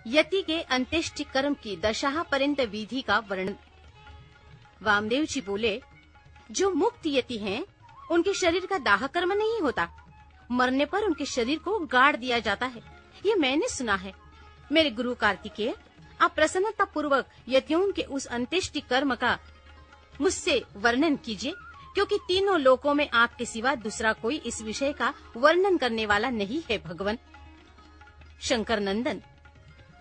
यति के अंत्येष्टि कर्म की दशा पर्यंत विधि का वर्णन। वामदेव जी बोले, जो मुक्त यति हैं, उनके शरीर का दाह कर्म नहीं होता। मरने पर उनके शरीर को गाड़ दिया जाता है, ये मैंने सुना है। मेरे गुरु कार्तिकेय, आप प्रसन्नता पूर्वक यतियों के उस अंत्येष्टि कर्म का मुझसे वर्णन कीजिए, क्योंकि तीनों लोकों में आपके सिवा दूसरा कोई इस विषय का वर्णन करने वाला नहीं है। भगवान शंकर नंदन,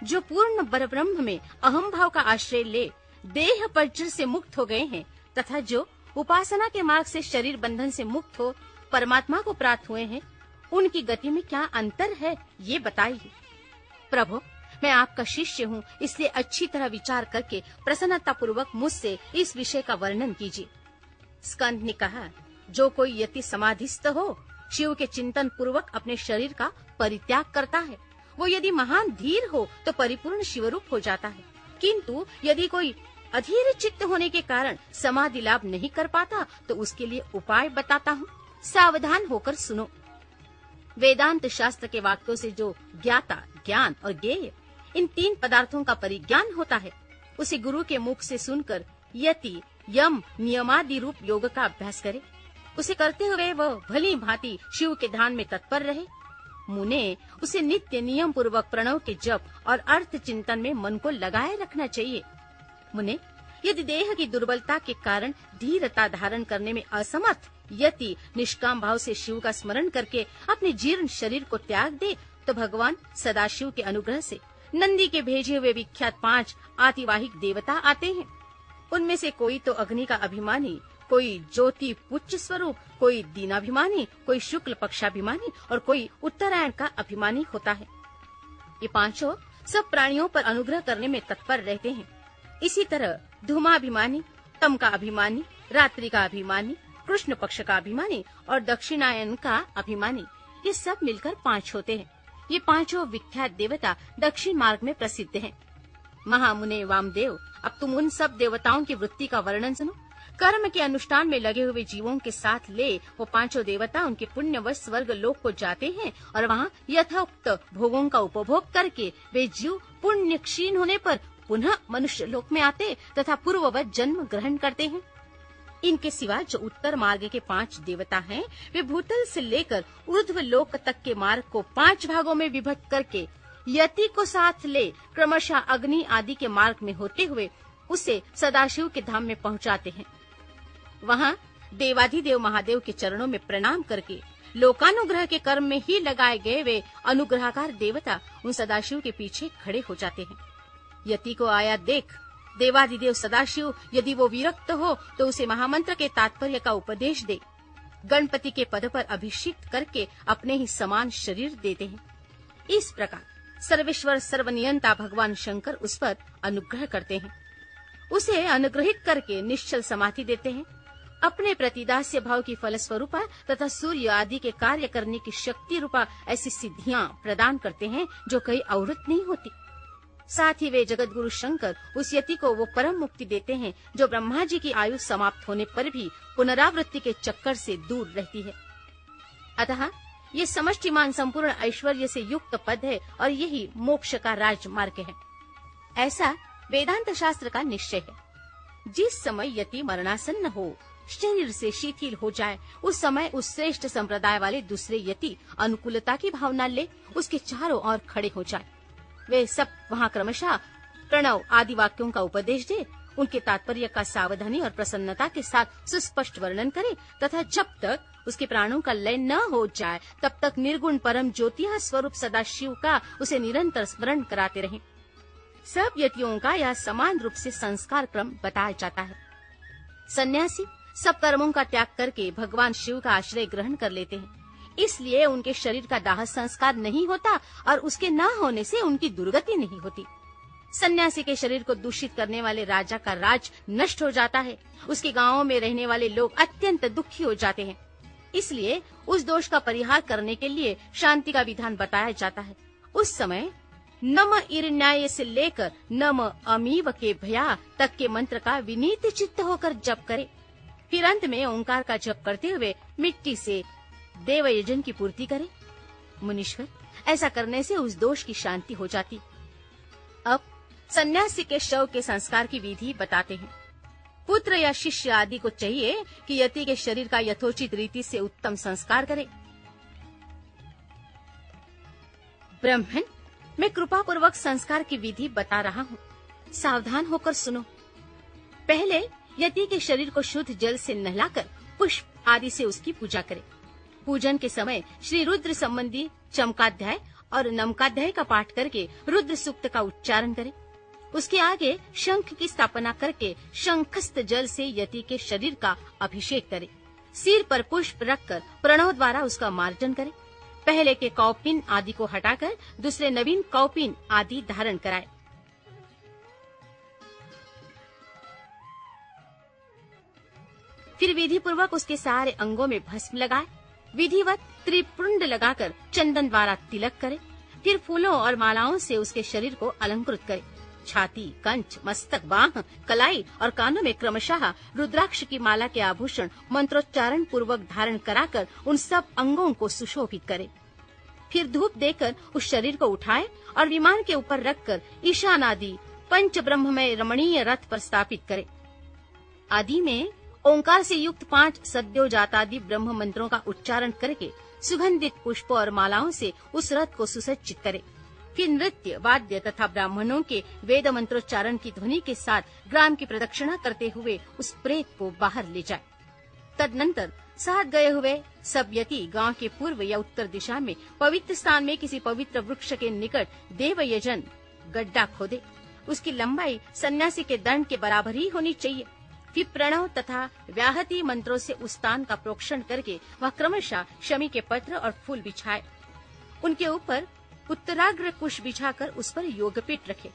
जो पूर्ण परब्रह्म में अहम भाव का आश्रय ले देह पज्र से मुक्त हो गए हैं, तथा जो उपासना के मार्ग से शरीर बंधन से मुक्त हो परमात्मा को प्राप्त हुए हैं, उनकी गति में क्या अंतर है, ये बताइए। प्रभु, मैं आपका शिष्य हूँ, इसलिए अच्छी तरह विचार करके प्रसन्नता पूर्वक मुझसे इस विषय का वर्णन कीजिए। स्कंद ने कहा, जो कोई यति समाधिस्थ हो, शिव के चिंतन पूर्वक अपने शरीर का परित्याग करता है, वो यदि महान धीर हो तो परिपूर्ण शिवरूप हो जाता है। किंतु यदि कोई अधीर चित्त होने के कारण समाधि लाभ नहीं कर पाता, तो उसके लिए उपाय बताता हूँ, सावधान होकर सुनो। वेदांत शास्त्र के वाक्यों से जो ज्ञाता, ज्ञान और ज्ञेय, इन तीन पदार्थों का परिज्ञान होता है, उसे गुरु के मुख से सुनकर यति यम नियमादि रूप योग का अभ्यास करे। उसे करते हुए वह भली भांति शिव के ध्यान में तत्पर रहे। मुने, उसे नित्य नियम पूर्वक प्रणव के जप और अर्थ चिंतन में मन को लगाए रखना चाहिए। मुने, यदि देह की दुर्बलता के कारण धीरता धारण करने में असमर्थ यति निष्काम भाव से शिव का स्मरण करके अपने जीर्ण शरीर को त्याग दे, तो भगवान सदाशिव के अनुग्रह से नंदी के भेजे हुए विख्यात 5 आतिवाहिक देवता आते हैं। उनमें से कोई तो अग्नि का अभिमानी, कोई ज्योति पुच्छ स्वरूप, कोई दीनाभिमानी, कोई शुक्ल पक्षाभिमानी और कोई उत्तरायण का अभिमानी होता है। ये पांचों सब प्राणियों पर अनुग्रह करने में तत्पर रहते हैं। इसी तरह धूमाभिमानी, तम का अभिमानी, रात्रि का अभिमानी, कृष्ण पक्ष का अभिमानी और दक्षिणायन का अभिमानी, ये सब मिलकर 5 होते हैं। ये पांचों विख्यात देवता दक्षिण मार्ग में प्रसिद्ध हैं। महामुने वामदेव, अब तुम उन सब देवताओं की वृत्ति का वर्णन सुनो। कर्म के अनुष्ठान में लगे हुए जीवों के साथ ले वो 5 देवता उनके पुण्यवश स्वर्ग लोक को जाते हैं और वहाँ यथोक्त भोगों का उपभोग करके वे जीव पुण्य क्षीण होने पर पुनः मनुष्य लोक में आते तथा पूर्ववत जन्म ग्रहण करते हैं। इनके सिवा जो उत्तर मार्ग के 5 देवता हैं, वे भूतल से लेकर ऊर्ध्व लोक तक के मार्ग को 5 भागों में विभक्त करके यति को साथ ले क्रमशः अग्नि आदि के मार्ग में होते हुए उसे सदाशिव के धाम में पहुंचाते हैं। वहां देवाधिदेव महादेव के चरणों में प्रणाम करके लोकानुग्रह के कर्म में ही लगाए गए वे अनुग्रहकार देवता उन सदाशिव के पीछे खड़े हो जाते हैं। यति को आया देख देवाधिदेव सदाशिव यदि वो विरक्त हो तो उसे महामंत्र के तात्पर्य का उपदेश दे, गणपति के पद पर अभिषिक्त करके अपने ही समान शरीर देते हैं। इस प्रकार सर्वेश्वर सर्वनियंता भगवान शंकर उस पर अनुग्रह करते हैं। उसे अनुग्रहित करके निश्चल समाधि देते हैं। अपने प्रतिदास्य भाव की फलस्वरूपा तथा सूर्य आदि के कार्य करने की शक्ति रूपा ऐसी सिद्धियां प्रदान करते हैं जो कहीं औरत नहीं होती। साथ ही वे जगत गुरु शंकर उस यति को वो परम मुक्ति देते हैं जो ब्रह्मा जी की आयु समाप्त होने पर भी पुनरावृत्ति के चक्कर से दूर रहती है। अतः ये समष्टिमान संपूर्ण ऐश्वर्य से युक्त पद है और यही मोक्ष का राजमार्ग है, ऐसा वेदांत शास्त्र का निश्चय है। जिस समय यति मरणासन्न हो, शरीर से शिथिल हो जाए, उस समय उस श्रेष्ठ संप्रदाय वाले दूसरे यति अनुकूलता की भावना ले उसके चारों ओर खड़े हो जाए। वे सब वहाँ क्रमशः प्रणव आदि वाक्यों का उपदेश दे, उनके तात्पर्य का सावधानी और प्रसन्नता के साथ सुस्पष्ट वर्णन करे तथा जब तक उसके प्राणों का लय न हो जाए तब तक निर्गुण परम ज्योतिः स्वरूप सदाशिव का उसे निरंतर स्मरण कराते रहें। सब यतियों का यह समान रूप से संस्कार क्रम बताया जाता है। सन्यासी सब कर्मों का त्याग करके भगवान शिव का आश्रय ग्रहण कर लेते हैं, इसलिए उनके शरीर का दाह संस्कार नहीं होता और उसके न होने से उनकी दुर्गति नहीं होती। सन्यासी के शरीर को दूषित करने वाले राजा का राज नष्ट हो जाता है, उसके गांवों में रहने वाले लोग अत्यंत दुखी हो जाते हैं। इसलिए उस दोष का परिहार करने के लिए शांति का विधान बताया जाता है। उस समय नम इरन्याय से लेकर नम अमीव के भया तक के मंत्र का विनीत चित्त होकर जप करे। फिर अंत में ओंकार का जप करते हुए मिट्टी से देव यजन की पूर्ति करे। मुनीश्वर, ऐसा करने से उस दोष की शांति हो जाती। सन्यासी के शव के संस्कार की विधि बताते हैं। पुत्र या शिष्य आदि को चाहिए कि यति के शरीर का यथोचित रीति से उत्तम संस्कार करे। ब्राह्मण, मैं कृपा पूर्वक संस्कार की विधि बता रहा हूँ, सावधान होकर सुनो। पहले यति के शरीर को शुद्ध जल से नहलाकर पुष्प आदि से उसकी पूजा करें। पूजन के समय श्री रुद्र संबंधी चमकाध्याय और नमकाध्याय का पाठ करके रुद्र सूक्त का उच्चारण करें। उसके आगे शंख की स्थापना करके शंखस्थ जल से यति के शरीर का अभिषेक करें। सिर पर पुष्प रखकर प्रणव द्वारा उसका मार्जन करें। पहले के कौपिन आदि को हटाकर दूसरे नवीन कौपिन आदि धारण कराए। फिर विधि पूर्वक उसके सारे अंगों में भस्म लगाए। विधिवत त्रिपुंड लगाकर चंदन द्वारा तिलक करे। फिर फूलों और मालाओं से उसके शरीर को अलंकृत करे। छाती, कंठ, मस्तक, बाह, कलाई और कानों में क्रमशः रुद्राक्ष की माला के आभूषण मंत्रोच्चारण पूर्वक धारण कराकर उन सब अंगों को सुशोभित करे। फिर धूप देकर उस शरीर को उठाए और विमान के ऊपर रखकर ईशान आदि पंच ब्रह्ममय रमणीय रथ पर स्थापित करे। आदि में ओंकार से युक्त 5 सद्योजातादि ब्रह्म मंत्रों का उच्चारण करके सुगंधित पुष्पों और मालाओं से उस रथ को सुसज्जित करे। फिर नृत्य, वाद्य तथा ब्राह्मणों के वेद मंत्रोच्चारण की ध्वनि के साथ ग्राम की प्रदक्षिणा करते हुए उस प्रेत को बाहर ले जाए। तदनंतर साथ गए हुए सब यति गांव के पूर्व या उत्तर दिशा में पवित्र स्थान में किसी पवित्र वृक्ष के निकट देवयजन गड्ढा खोदे। उसकी लंबाई सन्यासी के दंड के बराबर ही होनी चाहिए। फिर प्रणव तथा व्याहति मंत्रों से उस स्थान का प्रोक्षण करके वह क्रमशः शमी के पत्र और फूल बिछाए। उनके ऊपर उत्तराग्र कुश बिछाकर उस पर योगपीठ रखे।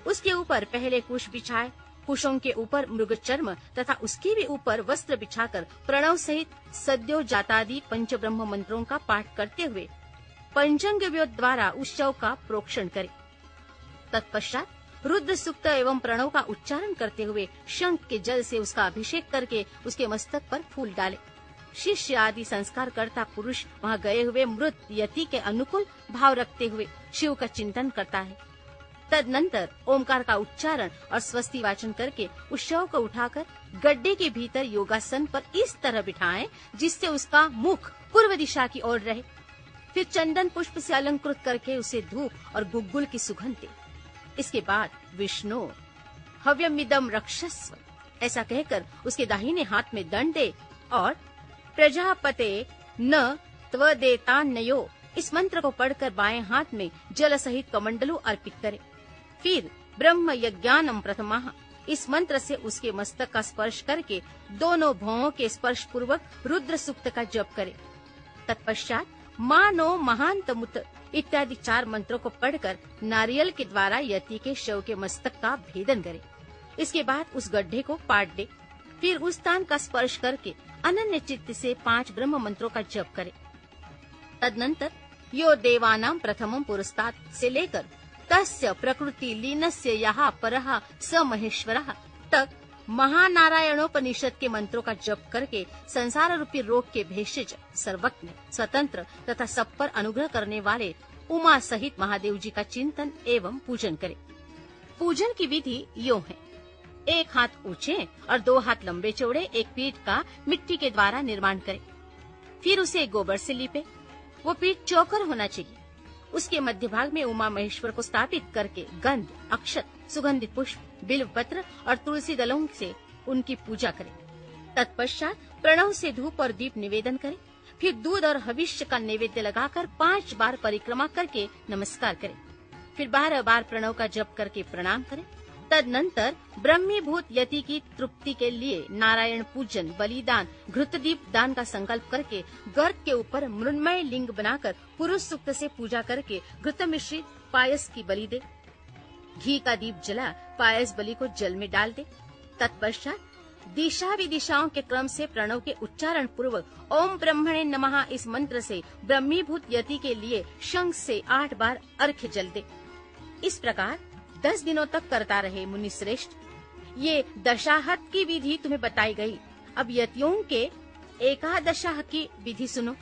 उसके ऊपर पहले कुश बिछाए। कुशों के ऊपर मृग चर्म तथा उसके भी ऊपर वस्त्र बिछाकर प्रणव सहित सद्यो जातादि पंच ब्रह्म मंत्रों का पाठ करते हुए पंचांग व्योत द्वारा उस शव का प्रोक्षण करे। तत्पश्चात रुद्र सूक्त एवं प्रणव का उच्चारण करते हुए शंख के जल से उसका अभिषेक करके उसके मस्तक पर फूल डाले। शिष्य आदि संस्कार करता पुरुष वहां गए हुए मृत यति के अनुकूल भाव रखते हुए शिव का चिंतन करता है। तदनंतर ओमकार का उच्चारण और स्वस्ति वाचन करके उस शव को उठाकर गड्ढे के भीतर योगासन पर इस तरह बिठाएं जिससे उसका मुख पूर्व दिशा की ओर रहे। फिर चंदन पुष्प से अलंकृत करके उसे धूप और गुग्गुल की सुगंध दे। इसके बाद विष्णु हव्यमिदम रक्षस्व ऐसा कहकर उसके दाहिने हाथ में दंड दे और प्रजापते न त्वदेतान्यो इस मंत्र को पढ़कर बाएं हाथ में जल सहित कमंडलू अर्पित करे। फिर ब्रह्म यज्ञानम प्रथमः इस मंत्र से उसके मस्तक का स्पर्श करके दोनों भौं के स्पर्श पूर्वक रुद्र सूक्त का जप करे। तत्पश्चात मानो महांतमुत इत्यादि 4 मंत्रों को पढ़कर नारियल के द्वारा यति के शव के मस्तक का भेदन करे। इसके बाद उस गड्ढे को पाट दे। फिर उस स्थान का स्पर्श करके अनन्य चित्त से 5 ब्रह्म मंत्रों का जप करे। तदनंतर यो देवानां प्रथमं पुरस्तात् से लेकर तस्य प्रकृति लीनस्य यहा परः स महेश्वरः तक महानारायणोपनिषद के मंत्रों का जप करके संसार रूपी रोग के भेषज, सर्वज्ञ, स्वतंत्र तथा सब पर अनुग्रह करने वाले उमा सहित महादेव जी का चिंतन एवं पूजन करे। पूजन की विधि यों है। 1 हाथ ऊंचे और 2 हाथ लंबे चौड़े एक पीठ का मिट्टी के द्वारा निर्माण करे। फिर उसे गोबर से लीपे। वो पीठ चौकर होना चाहिए। उसके मध्य भाग में उमा महेश्वर को स्थापित करके गंध, अक्षत, सुगंधित पुष्प, बिल्व पत्र और तुलसी दलों से उनकी पूजा करें। तत्पश्चात प्रणव से धूप और दीप निवेदन करें। फिर दूध और हविष्य का नैवेद्य लगाकर 5 बार परिक्रमा करके नमस्कार करें। फिर 12 बार प्रणव का जप करके प्रणाम करें। तदनंतर ब्रह्मीभूत यति की तृप्ति के लिए नारायण पूजन, बलिदान, घृतदीप दान का संकल्प करके गर्त के ऊपर मृण्मय लिंग बनाकर पुरुष सूक्त से पूजा करके घृत मिश्रित पायस की बलि दे। घी का दीप जला पायस बलि को जल में डाल दे। तत्पश्चात दिशा विदिशाओं के क्रम से प्रणव के उच्चारण पूर्वक ओम ब्रह्मणे नमः इस मंत्र से ब्रह्मीभूत यति के लिए शंख से 8 बार अर्घ्य जल दे। इस प्रकार 10 दिनों तक करता रहे मुनि श्रेष्ठ। ये दशाहत की विधि तुम्हें बताई गई। अब यतियों के एकादशाह की विधि सुनो।